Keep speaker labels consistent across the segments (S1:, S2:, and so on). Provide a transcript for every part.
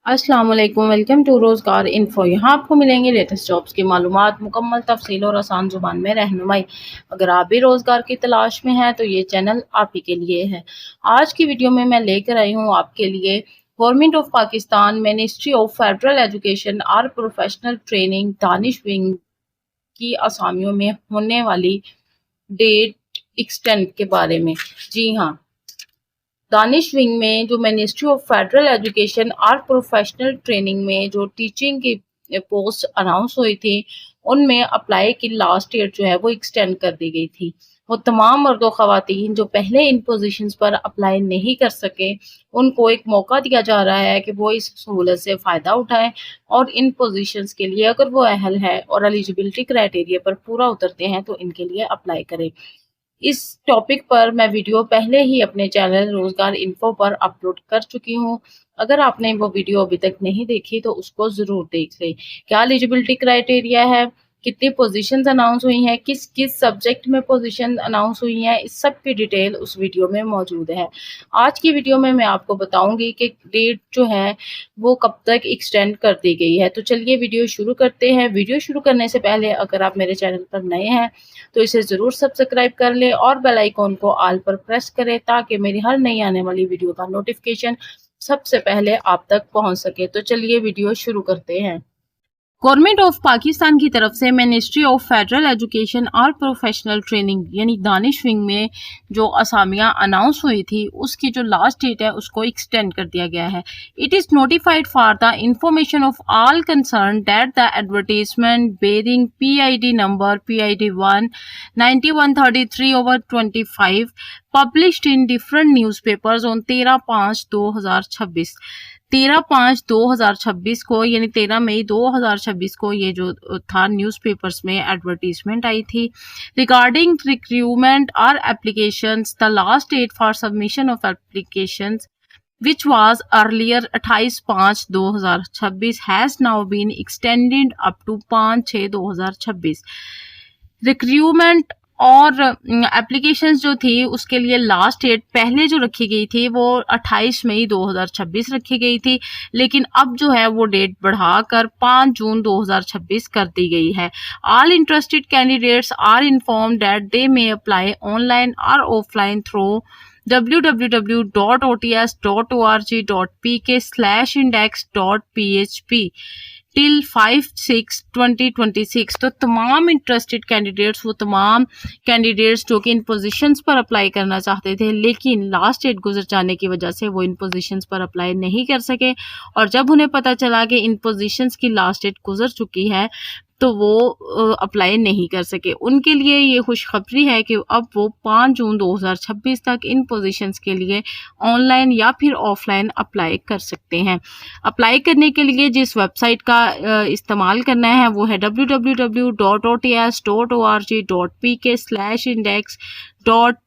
S1: अस्सलाम वालेकुम, welcome to रोज़गार इन्फो। यहाँ आपको मिलेंगे लेटेस्ट जॉब्स की मालूमात, मुकम्मल तफसील और आसान ज़ुबान में रहनुमाई। अगर आप भी रोज़गार की तलाश में हैं तो ये चैनल आप ही के लिए है। आज की वीडियो में मैं लेकर आई हूँ आपके लिए government of Pakistan ministry of federal education और प्रोफेशनल ट्रेनिंग दानिश विंग की असामियों में होने वाली डेट एक्सटेंड के बारे में। जी हाँ, दानिश विंग में जो मिनिस्ट्री ऑफ फेडरल एजुकेशन और प्रोफेशनल ट्रेनिंग में जो टीचिंग की पोस्ट अनाउंस हुई थी, उनमें अप्लाई की लास्ट डेट जो है वो एक्सटेंड कर दी गई थी। वो तमाम मर्द व ख़वातीन जो पहले इन पोजीशंस पर अप्लाई नहीं कर सके, उनको एक मौका दिया जा रहा है कि वो इस सहूलत से फ़ायदा उठाएं और इन पोजीशंस के लिए अगर वो अहल है और एलिजिबिलिटी क्राइटेरिया पर पूरा उतरते हैं तो इनके लिए अप्लाई करें। इस टॉपिक पर मैं वीडियो पहले ही अपने चैनल रोज़गार इन्फो पर अपलोड कर चुकी हूँ। अगर आपने वो वीडियो अभी तक नहीं देखी तो उसको ज़रूर देख लें। क्या एलिजिबिलिटी क्राइटेरिया है, कितनी पोजीशंस अनाउंस हुई हैं, किस किस सब्जेक्ट में पोजीशन अनाउंस हुई हैं, इस सब की डिटेल उस वीडियो में मौजूद है। आज की वीडियो में मैं आपको बताऊंगी कि डेट जो है वो कब तक एक्सटेंड कर दी गई है। तो चलिए वीडियो शुरू करते हैं। वीडियो शुरू करने से पहले अगर आप मेरे चैनल पर नए हैं तो इसे ज़रूर सब्सक्राइब कर लें और बेल आइकॉन को ऑल पर प्रेस करें ताकि मेरी हर नई आने वाली वीडियो का नोटिफिकेशन सबसे पहले आप तक पहुंच सके। तो चलिए वीडियो शुरू करते हैं। गवर्नमेंट ऑफ पाकिस्तान की तरफ से मिनिस्ट्री ऑफ फेडरल एजुकेशन और प्रोफेशनल ट्रेनिंग यानी दानिश विंग में जो असामियां अनाउंस हुई थी उसकी जो लास्ट डेट है उसको एक्सटेंड कर दिया गया है। It is notified for the information of all concern that the advertisement bearing PID number PID 1 9133/25 published in different newspapers on 13/5/2026 13/5/2026 को यानी 13 मई 2026 को ये जो था न्यूज़पेपर्स में एडवर्टीजमेंट आई थी रिगार्डिंग रिक्रूटमेंट और applications. The last date for submission of applications which was earlier 28/5/2026 has now been extended up to 5/6/2026। Recruitment और एप्लीकेशंस जो थी उसके लिए लास्ट डेट पहले जो रखी गई थी वो 28 मई 2026 रखी गई थी, लेकिन अब जो है वो डेट बढ़ाकर 5 जून 2026 कर दी गई है। All interested candidates are informed that they may apply online और ऑफलाइन थ्रू www.ots.org.pk/index.php टिल 5/6/2026। तो तमाम इंटरेस्टेड कैंडिडेट्स वो तमाम कैंडिडेट्स जो कि इन पोजीशंस पर अप्लाई करना चाहते थे लेकिन लास्ट डेट गुजर जाने की वजह से वो इन पोजीशंस पर अप्लाई नहीं कर सके और जब उन्हें पता चला कि इन पोजीशंस की लास्ट डेट गुजर चुकी है तो वो अप्लाई नहीं कर सके, उनके लिए ये खुशखबरी है कि अब वो 5 जून 2026 तक इन पोजीशंस के लिए ऑनलाइन या फिर ऑफलाइन अप्लाई कर सकते हैं। अप्लाई करने के लिए जिस वेबसाइट का इस्तेमाल करना है वो है www.ots.org.pk/index.php।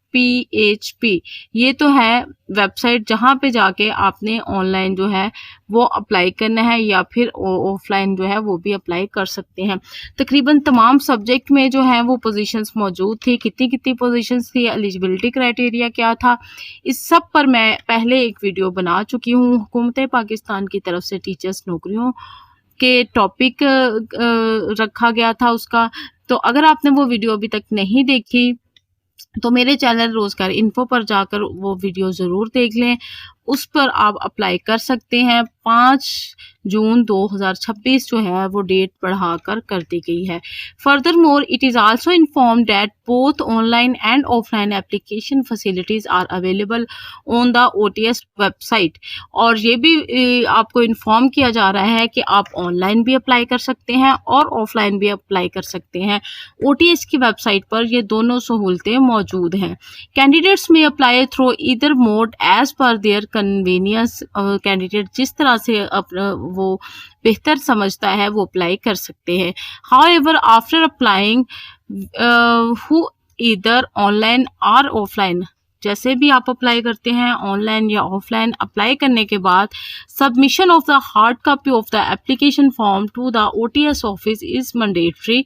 S1: ये तो है वेबसाइट जहाँ पे जाके आपने ऑनलाइन जो है वो अप्लाई करना है या फिर ऑफलाइन जो है वो भी अप्लाई कर सकते हैं। तकरीबन तमाम सब्जेक्ट में जो है वो पोजीशंस मौजूद थी। कितनी कितनी पोजीशंस थी, एलिजिबिलिटी क्राइटेरिया क्या था, इस सब पर मैं पहले एक वीडियो बना चुकी हूँ। हुकूमत पाकिस्तान की तरफ से टीचर्स नौकरियों के टॉपिक रखा गया था उसका। तो अगर आपने वो वीडियो अभी तक नहीं देखी तो मेरे चैनल रोज़गार इन्फो पर जाकर वो वीडियो ज़रूर देख लें, उस पर आप अप्लाई कर सकते हैं। 5 जून 2026 जो है वो डेट बढ़ाकर कर दी गई है। Furthermore it is also inform that both online and offline application facilities are available on the OTS website. और ये भी आपको इन्फॉर्म किया जा रहा है कि आप ऑनलाइन भी अप्लाई कर सकते हैं और ऑफलाइन भी अप्लाई कर सकते हैं। OTS की वेबसाइट पर ये दोनों सहूलतें मौजूद हैं। Candidates may apply through either mode as per their convenience. Candidate जिस तरह से वो बेहतर समझता है वो अप्लाई कर सकते हैं। However after applying who either online और ऑफलाइन, जैसे भी आप अप्लाई करते हैं ऑनलाइन या ऑफलाइन, अप्लाई करने के बाद submission of the hard copy of the application form to the OTS office is mandatory.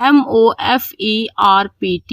S1: MOFERPT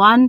S1: 1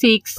S1: 6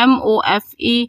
S1: MOFERPT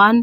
S1: 1